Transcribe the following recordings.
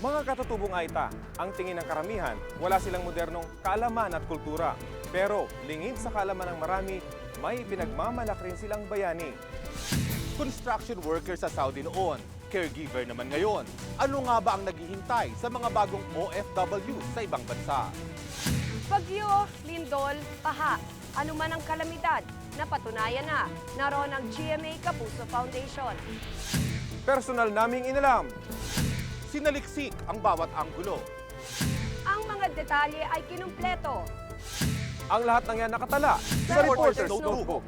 Mga katutubong Aita, ang tingin ng karamihan, wala silang modernong kaalaman at kultura. Pero lingid sa kaalaman ng marami, may pinagmamalak rin silang bayani. Construction worker sa Saudi noon, caregiver naman ngayon. Ano nga ba ang naghihintay sa mga bagong OFW sa ibang bansa? Bagyo, lindol, paha, anuman ang kalamidad, napatunayan na naroon ang GMA Kapuso Foundation. Personal naming inalam. Sinaliksik ang bawat anggulo. Ang mga detalye ay kinumpleto. Ang lahat ng yan nakatala sa Reporter's Notebook.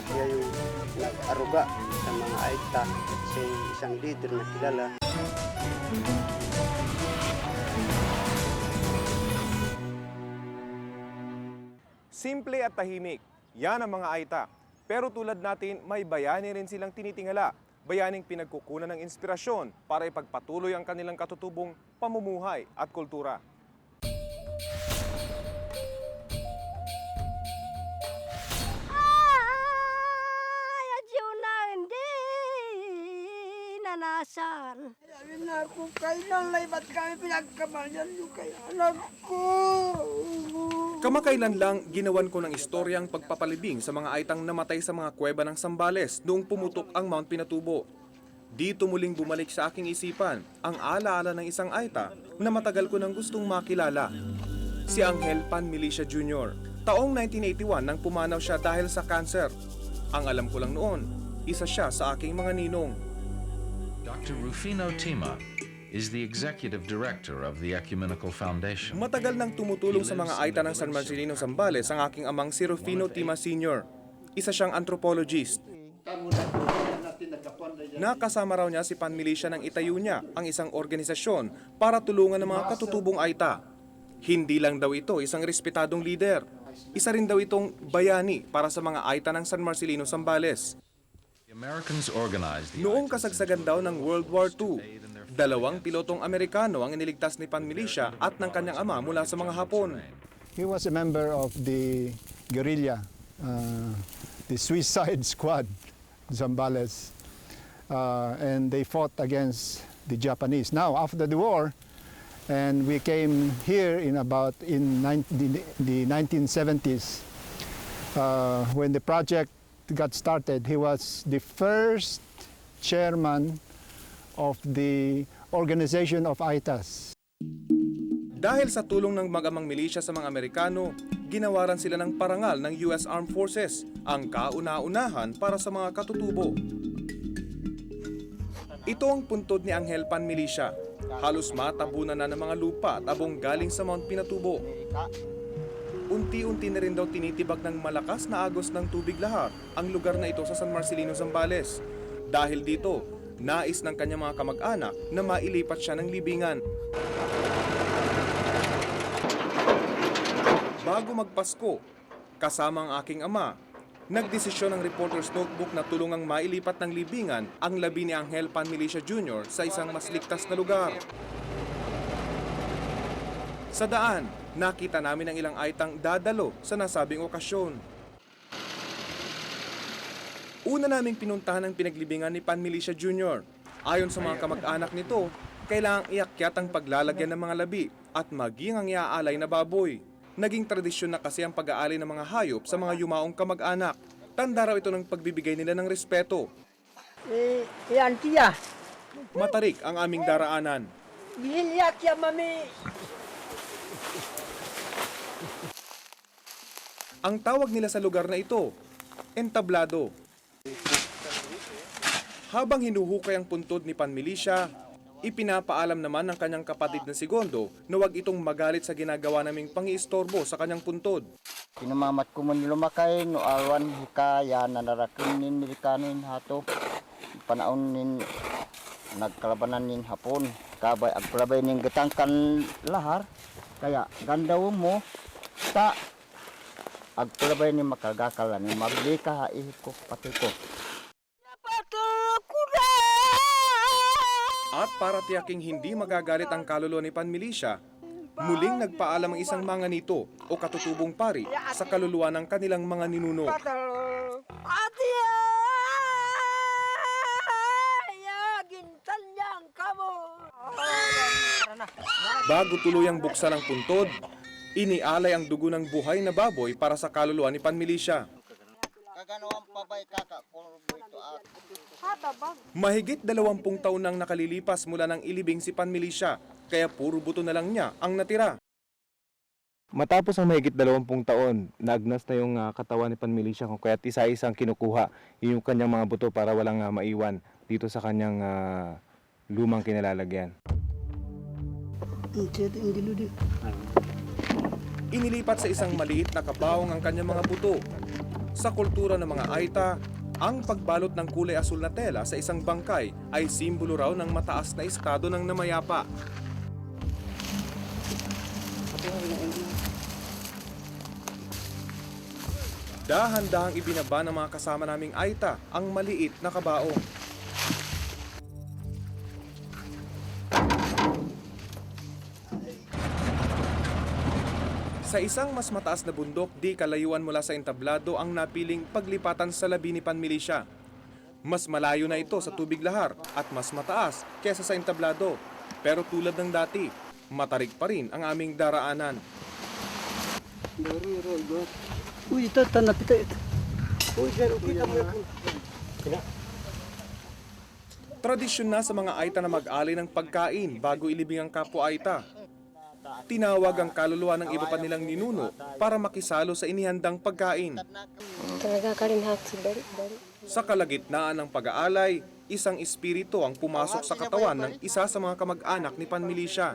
Siya yung nag-aruga sa mga Aita, siya yung isang leader na kilala. Simple at tahimik, yan ang mga Aita. Pero tulad natin, may bayani rin silang tinitingala. Bayaning pinagkukunan ng inspirasyon para ipagpatuloy ang kanilang katutubong pamumuhay at kultura. Ay, adyo na hindi nanasan. Sabi na ako, kailan lang ba't kami pinagkamalyan yung kay anak ko? Kamakailan lang, ginawan ko ng istoryang pagpapalibing sa mga Aitang namatay sa mga kuweba ng Zambales noong pumutok ang Mount Pinatubo. Dito muling bumalik sa aking isipan ang alaala ng isang Aita na matagal ko nang gustong makilala. Si Angel Panmilicia Jr. Taong 1981 nang pumanaw siya dahil sa cancer. Ang alam ko lang noon, isa siya sa aking mga ninong. Dr. Rufino Tima is the executive director of the Ecumenical Foundation. Matagal nang tumutulong sa mga Aita ng San Marcelino Zambales ang aking amang si Rufino Tima Sr. Isa siyang anthropologist. Nakasama raw niya si Panmilicia nang itayo niya ang isang organisasyon para tulungan ng mga katutubong Aita. Hindi lang daw ito isang respetadong leader. Isa rin daw itong bayani para sa mga Aita ng San Marcelino Zambales. The Americans organized the Noong kasagsagan daw ng World War II, 2 pilotong Amerikano ang iniligtas ni Panmilicia at ng kanyang ama mula sa mga Hapon. He was a member of the guerrilla, the Suicide Squad, Zambales, and they fought against the Japanese. Now, after the war, and we came here in the 1970s, when the project got started, he was the first chairman of the Organization of Aitas. Dahil sa tulong ng mag-amang milisya sa mga Amerikano, ginawaran sila ng parangal ng US Armed Forces, ang kauna-unahan para sa mga katutubo. Ito ang puntod ni Angel Panmilicia. Halos matabunan na ng mga lupa at abong galing sa Mount Pinatubo. Unti-unti na rin daw tinitibag ng malakas na agos ng tubig lahar ang lugar na ito sa San Marcelino Zambales. Dahil dito, nais ng kanyang mga kamag-anak na mailipat siya ng libingan. Bago magpasko, kasama ang aking ama, nagdesisyon ng Reporter's Notebook na tulungang mailipat ng libingan ang labi ni Angel Panmilicia Jr. sa isang mas ligtas na lugar. Sa daan, nakita namin ang ilang Aitang dadalo sa nasabing okasyon. Una naming pinuntahan ang pinaglibingan ni Panmilicia Jr. Ayon sa mga kamag-anak nito, kailangang iakyat ang paglalagyan ng mga labi at maging ang iaalay na baboy. Naging tradisyon na kasi ang pag-aalay ng mga hayop sa mga yumaong kamag-anak. Tanda raw ito ng pagbibigay nila ng respeto. Yan tiya. Matarik ang aming daraanan. Bihilyak ya mami. Ang tawag nila sa lugar na ito, entablado. Habang hinuhukay ang puntod ni Panmilicia, ipinapaalam naman ng kanyang kapatid na si Gondo na huwag itong magalit sa ginagawa naming pangiistorbo sa kanyang puntod. Kinamamat ko man lumakay, no awan hikaya na narakin nin nilikanin hato. Panaon nin nagkalabanan ning hapon. Kabay agprabay ning gatangkan lahar. Kaya gandaw mo ta agprabay ni makagakalan ni magdi ka ihiko pati ko. At para tiyaking hindi magagalit ang kaluluwa ni Panmilisya, muling nagpaalam ang isang mga nito o katutubong pari sa kaluluwa ng kanilang mga ninuno. Bago tuluyang buksan ang puntod, inialay ang dugo ng buhay na baboy para sa kaluluwa ni Panmilisya. Mahigit 20 taon nang nakalilipas mula nang ilibing si Panmilisya, kaya puro buto na lang niya ang natira. Matapos ang mahigit 20 taon, naagnas na yung katawan ni Panmilisya kung kaya't isa-isang kinukuha yung kanyang mga buto para walang maiwan dito sa kanyang lumang kinalalagyan. Inilipat sa isang maliit na kabaong ang kanyang mga buto. Sa kultura ng mga Aita, ang pagbalot ng kulay asul na tela sa isang bangkay ay simbolo raw ng mataas na estado ng namayapa. Dahan-dahang ibinaba ng mga kasama naming Aita ang maliit na kabaong. Sa isang mas mataas na bundok, di kalayuan mula sa entablado ang napiling paglipatan sa labi ni Panmilisya. Mas malayo na ito sa tubig lahar at mas mataas kesa sa entablado. Pero tulad ng dati, matarik pa rin ang aming daraanan. Uy, ito, tanap ito. Uy, kita mo yun. Tradisyon na sa mga Aita na mag-alay ng pagkain bago ilibing ang kapwa Aita. Tinawag ang kaluluwa ng iba pa nilang ninuno para makisalo sa inihandang pagkain. Sa kalagitnaan ng pag-aalay, isang espiritu ang pumasok sa katawan ng isa sa mga kamag-anak ni Panmilisya.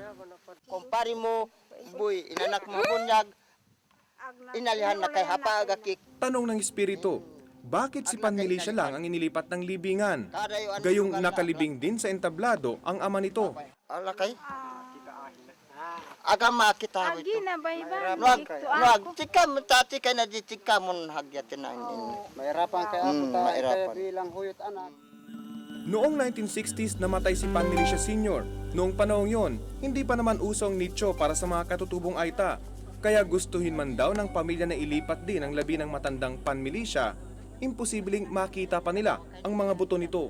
Kumpari mo, boy, inanak mo bunyag, inalihan na kay hapagakik. Tanong ng espiritu, bakit si Panmilisya lang ang inilipat ng libingan? Gayong nakalibing din sa entablado ang ama nito. Ala kay agama kita ito. Agi na bayba. Nuag, tika mo tati kay na di tika mo hagyatin na ini. Mahirapan kay ako tayo bilang huyot anak. Noong 1960s namatay si Panmilisya Sr. Noong panahong yon, hindi pa naman usong nicho para sa mga katutubong Aita. Kaya gustuhin man daw ng pamilya na ilipat din ang labi ng matandang Panmilisya, imposibleng makita pa nila ang mga buto nito.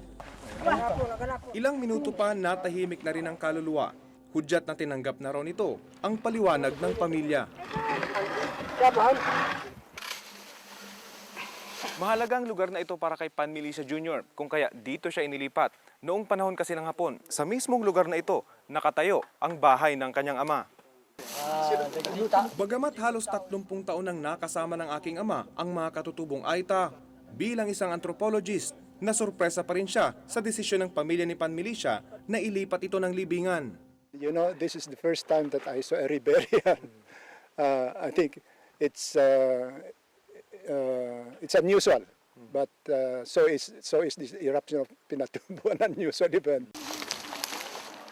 Ilang minuto pa natahimik na rin ang kaluluwa. Hudyat na tinanggap na raw nito ang paliwanag ng pamilya. Mahalagang lugar na ito para kay Panmilisya Jr. kung kaya dito siya inilipat. Noong panahon kasi ng Hapon, sa mismong lugar na ito, nakatayo ang bahay ng kanyang ama. Bagamat halos 30 taon nang nakasama ng aking ama ang mga katutubong Aita, bilang isang anthropologist, nasurpresa pa rin siya sa desisyon ng pamilya ni Panmilisya na ilipat ito ng libingan. You know, this is the first time that I saw a rebellion. I think it's unusual, but so is this eruption of Pinatubo an unusual event.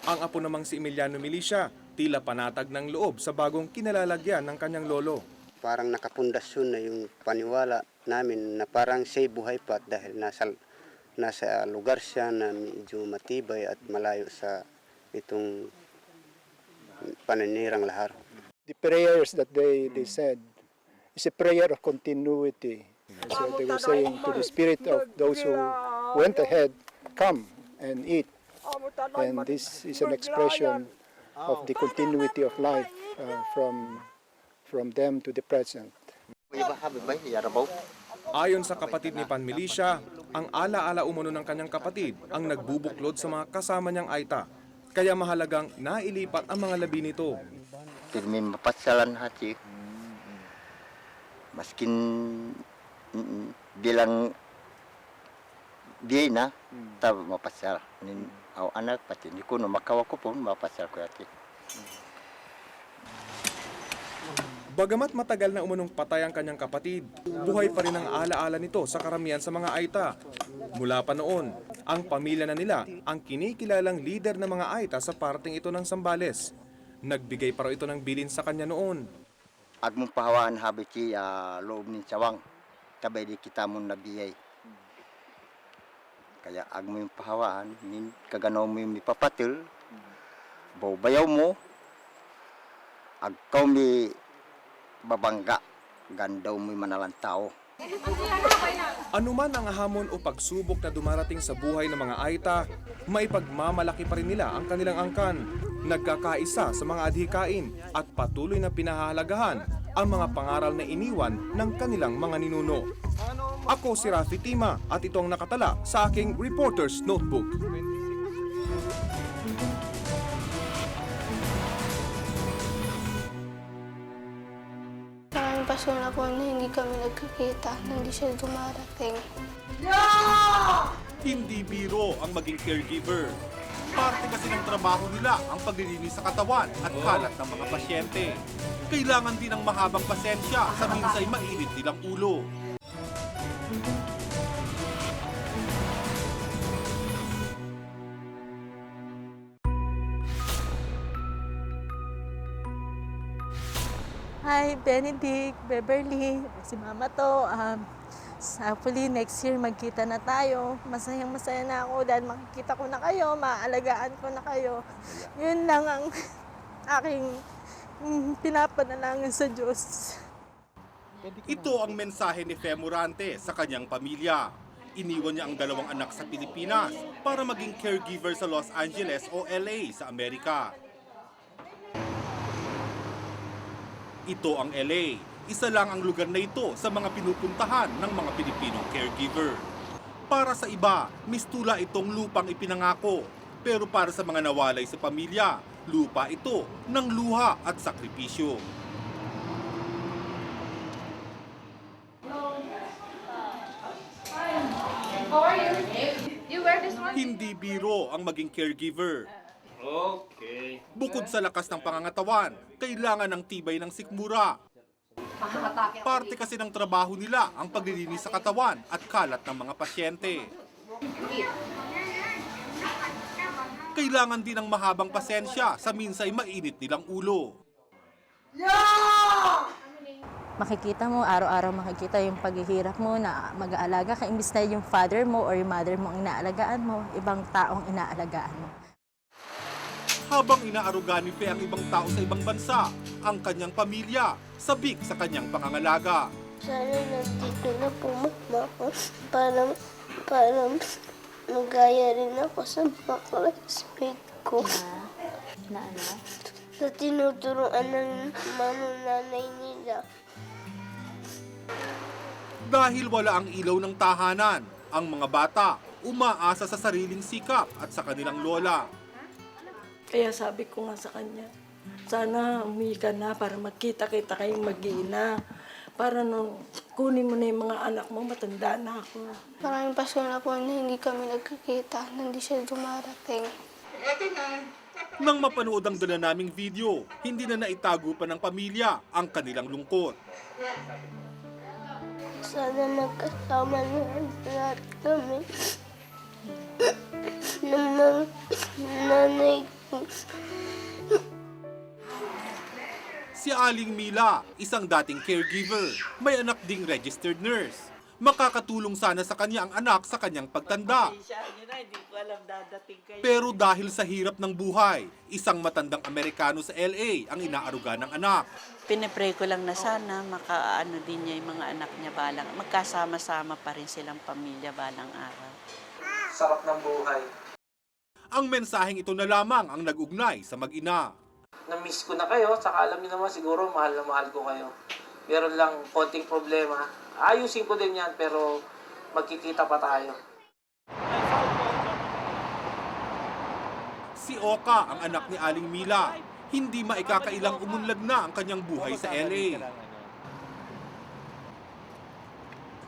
Ang apo namang si Emiliano Milicia, tila panatag ng loob sa bagong kinalalagyan ng kanyang lolo. Parang nakapundasyon na yung paniwala namin na parang siya buhay pa dahil nasa lugar siya na medyo matibay at malayo sa itong paninirang lahar. The prayers that they said is a prayer of continuity. So they were saying to the spirit of those who went ahead, come and eat. And this is an expression of the continuity of life from them to the present. Ayon sa kapatid ni Panmilisya, ang ala-ala umano ng kanyang kapatid ang nagbubuklod sa mga kasama niyang Aita. Kaya mahalagang nailipat ang mga labi nito. May mapasyalan hati. Maskin bilang di na, tabi mapasyal. Aw anak pati di ko no makawa ko pun mapasyal ko hati. Bagamat matagal na umunong patay ang kanyang kapatid, buhay pa rin ang alaala nito sa karamihan sa mga Aita. Mula pa noon, ang pamilya na nila ang kinikilalang leader ng mga Aita sa parting ito ng Zambales. Nagbigay pa raw ito ng bilin sa kanya noon. Agmong pahawaan habiti loob ng sawang. Kabay di kita mo nabiyay. Kaya agmo yung pahawaan, kaganaw mo yung mipapatil, bayaw mo, agkaw mi babangga, gandaw mo yung manalang tao. Anuman ang hamon o pagsubok na dumarating sa buhay ng mga Aita, maipagmamalaki pa rin nila ang kanilang angkan, nagkakaisa sa mga adhikain at patuloy na pinahahalagahan ang mga pangaral na iniwan ng kanilang mga ninuno. Ako si Rafi Tima at ito ang nakatala sa aking Reporter's Notebook. Maraming pasyon na po na hindi kami nagkakita, na hindi siya dumarating. Hindi biro ang maging caregiver. Parte kasi ng trabaho nila ang paglilinis sa katawan at kalat ng mga pasyente. Kailangan din ng mahabang pasensya sa minsay mainit nilang ulo. Hi, Benedict, Beverly, si Mama to. Hopefully next year magkita na tayo. Masayang-masaya na ako dahil makikita ko na kayo, maaalagaan ko na kayo. Yun lang ang aking pinapanalangin sa Diyos. Ito ang mensahe ni Femorante sa kanyang pamilya. Iniwan niya ang 2 anak sa Pilipinas para maging caregiver sa Los Angeles o LA sa Amerika. Ito ang LA. Isa lang ang lugar na ito sa mga pinupuntahan ng mga Pilipinong caregiver. Para sa iba, mistula itong lupang ipinangako. Pero para sa mga nawalay sa pamilya, lupa ito ng luha at sakripisyo. Hindi biro ang maging caregiver. Okay. Bukod sa lakas ng pangangatawan, kailangan ng tibay ng sikmura. Parte kasi ng trabaho nila ang paglilinis sa katawan at kalat ng mga pasyente. Kailangan din ng mahabang pasensya sa minsay mainit nilang ulo. Makikita mo, araw-araw makikita yung paghihirap mo na mag-aalaga ka. Imbis na yung father mo or yung mother mo ang inaalagaan mo, ibang taong inaalagaan mo. Habang inaaruga ni Fe ang ibang tao sa ibang bansa, ang kanyang pamilya sabik sa kanyang pangangalaga. Sana nandito na po mama ko para magaya rin ako sa mga classmate ko. Na ano? Na tinuturuan ng nanay nila. Dahil wala ang ilaw ng tahanan, ang mga bata umaasa sa sariling sikap at sa kanilang lola. Kaya sabi ko nga sa kanya, sana umuwi ka na para magkita-kita kayong mag-iina. Para nung kunin mo na yung mga anak mo, matanda na ako. Maraming pasyon na po na hindi kami nagkakita, na hindi siya dumarating. Nang mapanood ang dala naming video, hindi na naitago pa ng pamilya ang kanilang lungkot. Sana magkasama na lahat kami. Ng nanay ko. Si Aling Mila, isang dating caregiver, may anak ding registered nurse. Makakatulong sana sa kanya ang anak sa kanyang pagtanda. Pero dahil sa hirap ng buhay, isang matandang Amerikano sa LA ang inaaruga ng anak. Pinipray ko lang na sana makaano din niya yung mga anak niya balang, magkasama-sama pa rin silang pamilya balang araw. Sarap ng buhay. Ang mensaheng ito na lamang ang nag-ugnay sa mag-ina. Na-miss ko na kayo, saka alam niyo naman siguro mahal na mahal ko kayo. Meron lang konting problema. Ayusin ko din yan, pero magkikita pa tayo. Si Oka, ang anak ni Aling Mila, hindi maikakailang umunlad na ang kanyang buhay sa LA.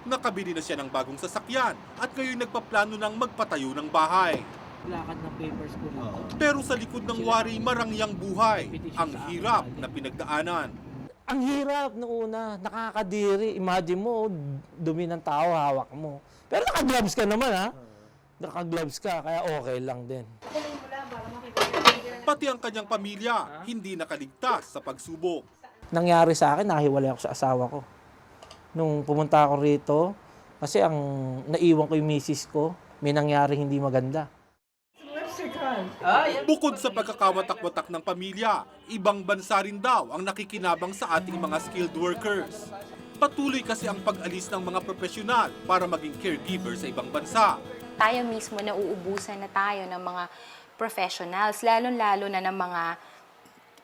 Nakabili na siya ng bagong sasakyan at ngayon nagpaplano ng magpatayo ng bahay. Lakad ng papers ko dito. Pero sa likod ng wari marangyang buhay, ang hirap na pinagdaanan. Ang hirap noong una, nakakadiri. Imagine mo, dumi ng tao, hawak mo. Pero naka-gloves ka naman, ha? Naka-gloves ka, kaya okay lang din. Pati ang kanyang pamilya, hindi nakaligtas sa pagsubok. Nangyari sa akin, nahiwalay ako sa asawa ko. Nung pumunta ako rito, kasi ang naiwan ko yung misis ko, may nangyari hindi maganda. Bukod sa pagkakawatak-watak ng pamilya, ibang bansa rin daw ang nakikinabang sa ating mga skilled workers. Patuloy kasi ang pag-alis ng mga profesional para maging caregiver sa ibang bansa. Tayo mismo nauubusan na tayo ng mga professionals, lalong-lalo na ng mga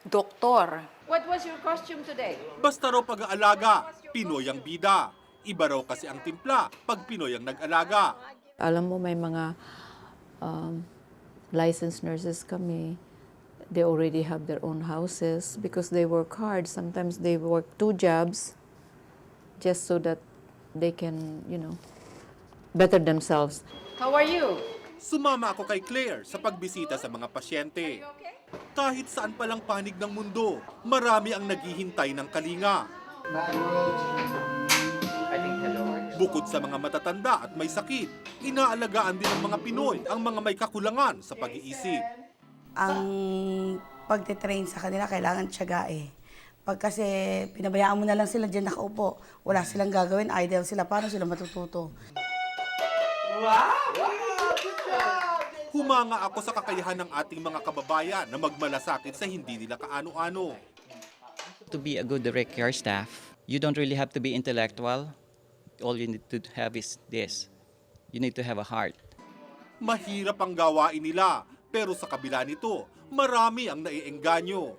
doktor. What was your costume today? Basta raw pag-aalaga, Pinoy ang bida. Iba raw kasi ang timpla pag Pinoy ang nag-alaga. Alam mo, may mga licensed nurses kami. They already have their own houses because they work hard. Sometimes they work 2 jobs just so that they can, better themselves. How are you? Sumama ako kay Claire sa pagbisita sa mga pasyente. Kahit saan palang panig ng mundo, marami ang naghihintay ng kalinga. Bukod sa mga matatanda at may sakit, inaalagaan din ng mga Pinoy ang mga may kakulangan sa pag-iisip. Ang pagtitrain sa kanila kailangan tiyaga eh. Pag kasi pinabayaan mo na lang sila dyan nakaupo, wala silang gagawin, idle sila, paano sila matututo? Humanga ako sa kakayahan ng ating mga kababayan na magmalasakit sa hindi nila kaano-ano. To be a good direct care staff, you don't really have to be intellectual. All you need to have is this. You need to have a heart. Mahirap ang gawain nila, pero sa kabila nito, marami ang naiengganyo.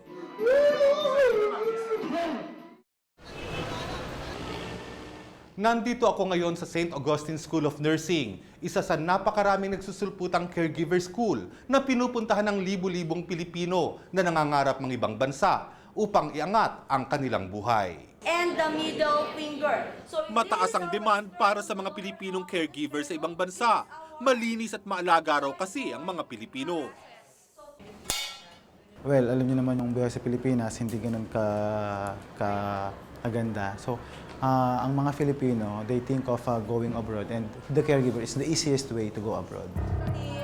Nandito ako ngayon sa St. Augustine School of Nursing, isa sa napakaraming nagsusulputang caregiver school na pinupuntahan ng libu-libong Pilipino na nangangarap ng ibang bansa upang iangat ang kanilang buhay. And the middle finger. Mataas ang demand para sa mga Pilipinong caregiver sa ibang bansa. Malinis at maalaga raw kasi ang mga Pilipino. Well, alam niyo naman yung buhay sa Pilipinas, hindi ganun kaganda. So, ang mga Filipino, they think of going abroad and the caregiver is the easiest way to go abroad.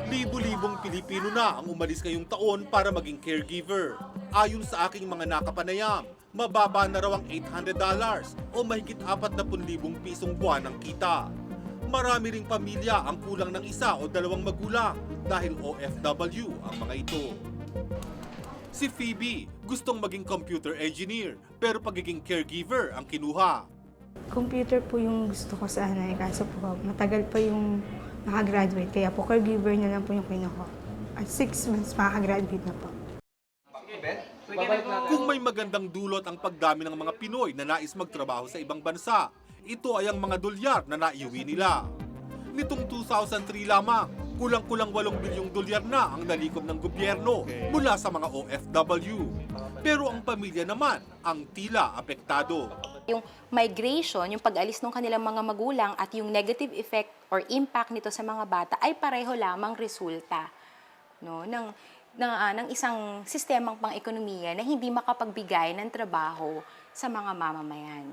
Libu-libong Pilipino na ang umalis ngayong taon para maging caregiver. Ayon sa aking mga nakapanayam, mababa na raw ang $800 o mahigit 40,000 pisong buwan ang kita. Marami ring pamilya ang kulang ng 1 o 2 magulang dahil OFW ang mga ito. Si Phoebe, gustong maging computer engineer pero pagiging caregiver ang kinuha. Computer po yung gusto ko sana kaso po matagal pa yung nakagraduate kaya po caregiver na lang po yung kinuha. At 6 months makakagraduate na po. Kung may magandang dulot ang pagdami ng mga Pinoy na nais magtrabaho sa ibang bansa, ito ay ang mga dolyar na naiuwi nila. Nitong 2003 lamang, kulang-kulang 8 bilyong dolyar na ang nalikom ng gobyerno mula sa mga OFW. Pero ang pamilya naman ang tila apektado. Yung migration, yung pag-alis ng kanilang mga magulang at yung negative effect or impact nito sa mga bata ay pareho lamang resulta ng isang sistemang pang-ekonomiya na hindi makapagbigay ng trabaho sa mga mamamayan.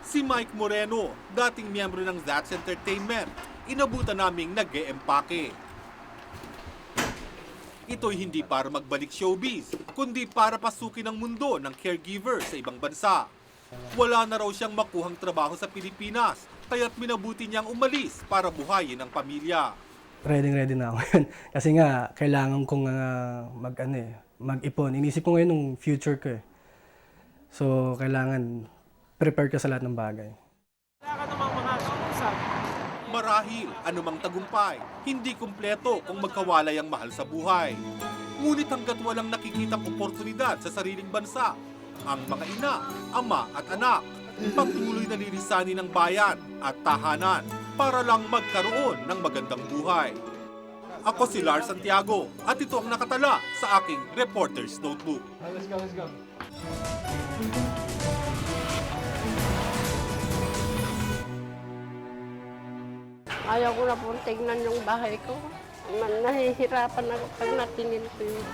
Si Mike Moreno, dating miyembro ng That's Entertainment, inabutan naming nag-e-empake. Ito'y hindi para magbalik showbiz, kundi para pasukin ang mundo ng caregiver sa ibang bansa. Wala na raw siyang makuhang trabaho sa Pilipinas, kaya't minabuti niyang umalis para buhayin ang pamilya. Ready na ako yun. Kasi nga, kailangan kong mag-ipon. Inisip ko ngayon yung future ko eh. So, kailangan prepare ka sa lahat ng bagay. Marahil, anumang tagumpay, hindi kumpleto kung magkawalay ang mahal sa buhay. Ngunit hanggat walang nakikitang oportunidad sa sariling bansa, ang mga ina, ama at anak, patuloy na lilisanin ng bayan at tahanan para lang magkaroon ng magandang buhay. Ako si Lars Santiago at ito ang nakatala sa aking Reporter's Notebook. Let's go. Ayaw ko na pong tignan yung bahay ko. Nahihirapan ako pag natingin ko yun.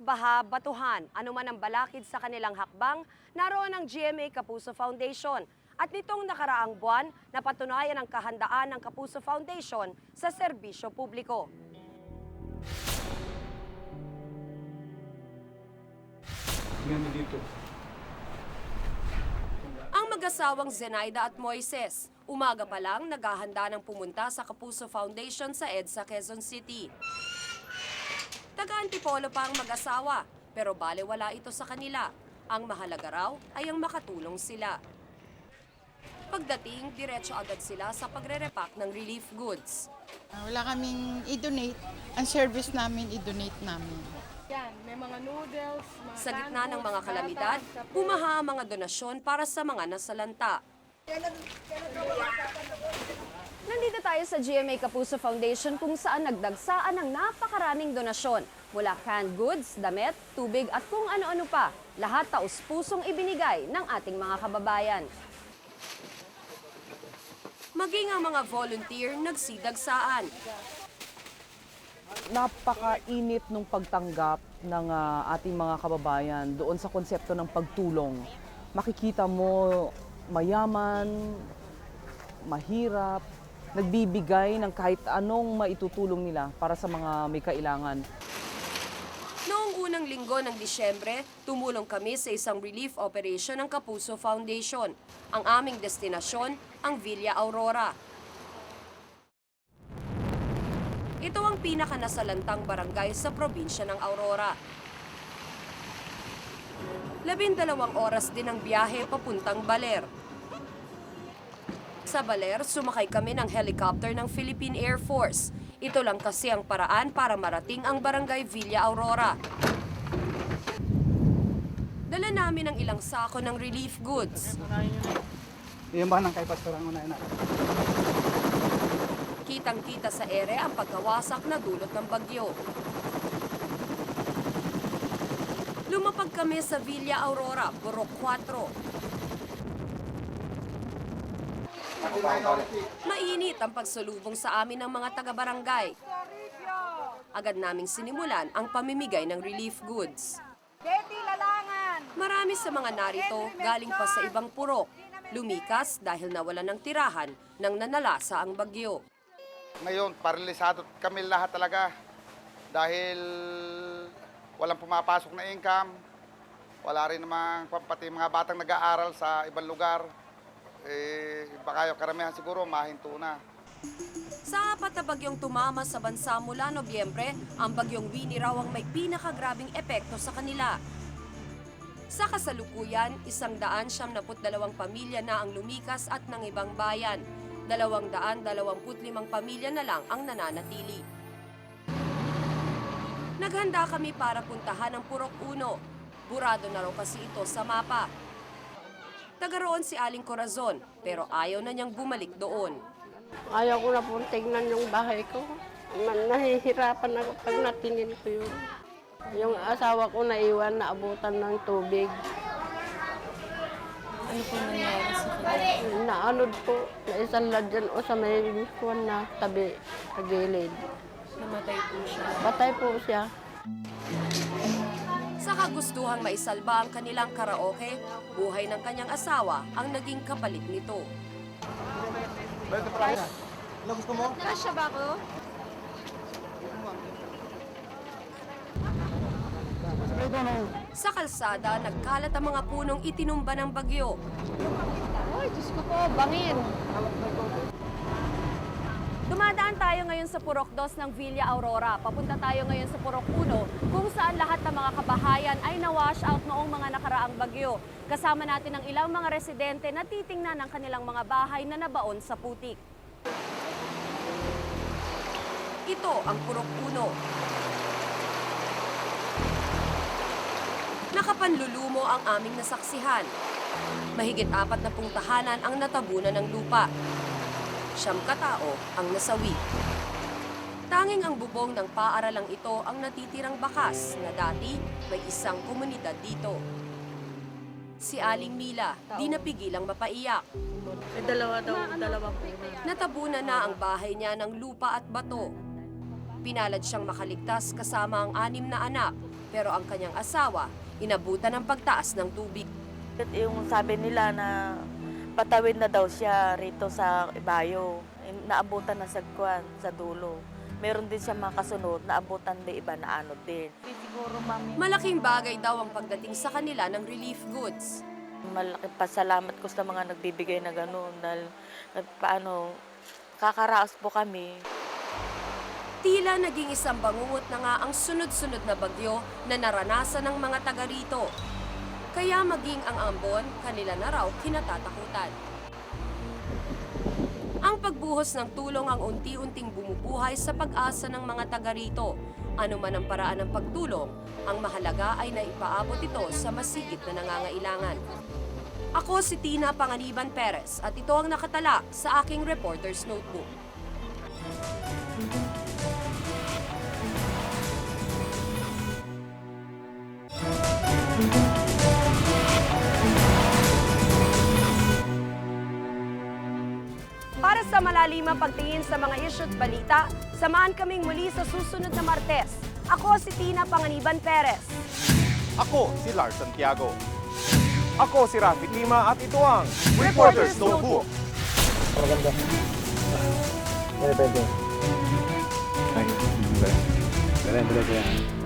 baha, batuhan, anuman ang balakid sa kanilang hakbang, naroon ang GMA Kapuso Foundation. At nitong nakaraang buwan, napatunayan ang kahandaan ng Kapuso Foundation sa serbisyo publiko. Ang mag-asawang Zenaida at Moises, umaga pa lang naghahanda ng pumunta sa Kapuso Foundation sa EDSA, Quezon City. Taga-Antipolo pa ang mag-asawa, pero balewala ito sa kanila. Ang mahalaga raw ay ang makatulong sila. Pagdating, diretso agad sila sa pagre-repack ng relief goods. Wala kaming i-donate. Ang service namin, i-donate namin. Yan, may mga noodles, mga Sa gitna ng mga kalamidad, pumaha ang mga donasyon para sa mga nasalanta. Nandito tayo sa GMA Kapuso Foundation kung saan nagdagsaan ng napakaraming donasyon. Mula canned goods, damit, tubig at kung ano-ano pa. Lahat taus-pusong ibinigay ng ating mga kababayan. Maging ang mga volunteer nagsidagsaan. Napakainit nung pagtanggap ng ating mga kababayan doon sa konsepto ng pagtulong. Makikita mo mayaman, mahirap, nagbibigay ng kahit anong maitutulong nila para sa mga may kailangan. Noong unang linggo ng Disyembre, tumulong kami sa isang relief operation ng Kapuso Foundation. Ang aming destinasyon, ang Villa Aurora. Ito ang pinakanasalantang barangay sa probinsya ng Aurora. 12 oras din ang biyahe papuntang Baler. Sa Baler, sumakay kami ng helicopter ng Philippine Air Force. Ito lang kasi ang paraan para marating ang barangay Villa Aurora. Dala namin ang ilang sako ng relief goods. Yung ba ng kay Pastor ang unahin natin? Kitang-kita sa ere ang pagkawasak na dulot ng bagyo. Lumapag kami sa Villa Aurora, Burok 4. Mainit ang pagsulubong sa amin ng mga taga-barangay. Agad naming sinimulan ang pamimigay ng relief goods. Marami sa mga narito galing pa sa ibang purok. Lumikas dahil nawalan ng tirahan nang nanalasa ang bagyo. Ngayon, paralisado kami lahat talaga dahil walang pumapasok na income, wala rin namang pati mga batang nag-aaral sa ibang lugar. Baka yung karamihan siguro mahinto na. Sa apat na bagyong tumama sa bansa mula Nobyembre, ang bagyong Winnie raw ang may pinakagrabing epekto sa kanila. Sa kasalukuyan, 172 pamilya na ang lumikas at ng ibang bayan. 225 pamilya na lang ang nananatili. Naghanda kami para puntahan ang Purok 1. Burado na raw kasi ito sa mapa. Taga roon si Aling Corazon, pero ayaw na niyang bumalik doon. Ayaw ko na pong tignan yung bahay ko. Nahihirapan ako pag natingin ko yun. Yung asawa ko naiwan na abutan ng tubig. Ano po nangyari sa kanya? Naanod po, naisanlad dyan o sa may kuwan na tabi, sa gilid. Namatay po siya. Patay po siya. Sa kagustuhang maisalba ang kanilang karaoke, buhay ng kanyang asawa ang naging kapalit nito. Gusto mo? Kasya ba ako? Sa kalsada, nagkalat ang mga punong itinumba ng bagyo. Ay, Diyos ko po, bangin. Dumadaan tayo ngayon sa Purok 2 ng Villa Aurora. Papunta tayo ngayon sa Purok 1 kung saan lahat ng mga kabahayan ay na-wash out noong mga nakaraang bagyo. Kasama natin ang ilang mga residente na titingnan ang kanilang mga bahay na nabaon sa putik. Ito ang Purok 1. Nakapanlulumo ang aming nasaksihan. Mahigit 40 tahanan ang natabunan ng lupa. 9 katao ang nasawi. Tanging ang bubong ng paaralang ito ang natitirang bakas na dati may isang komunidad dito. Si Aling Mila, di napigilang mapaiyak. May dalawa po. Natabunan na ang bahay niya ng lupa at bato. Pinalad siyang makaligtas kasama ang 6 na anak. pero ang kanyang asawa inabutan ng pagtaas ng tubig. Yung sabi nila na patawid na daw siya rito sa Ibayo, naabutan na sagkuan sa dulo. Meron din siya mga kasunod, naabutan din iba na ano din. Siguro, mami. Malaking bagay daw ang pagdating sa kanila ng relief goods. Malaking pasalamat ko sa mga nagbibigay na gano'n dahil kakaraos po kami. Tila naging isang bangungot na nga ang sunod-sunod na bagyo na naranasan ng mga taga rito. Kaya maging ang ambon, kanila na raw kinatatakutan. Ang pagbuhos ng tulong ang unti-unting bumubuhay sa pag-asa ng mga taga rito. Ano man ang paraan ng pagtulong, ang mahalaga ay naipaabot ito sa masigit na nangangailangan. Ako si Tina Panganiban Perez at ito ang nakatala sa aking Reporter's Notebook. Para sa malalimang pagtingin sa mga issue at balita, samahan kaming muli sa susunod na Martes. Ako si Tina Panganiban Perez. Ako si Lars Santiago. Ako si Rafi Lima at ito ang Reporter's Notebook. Maganda. Pwede. Ay, Dala. Yan.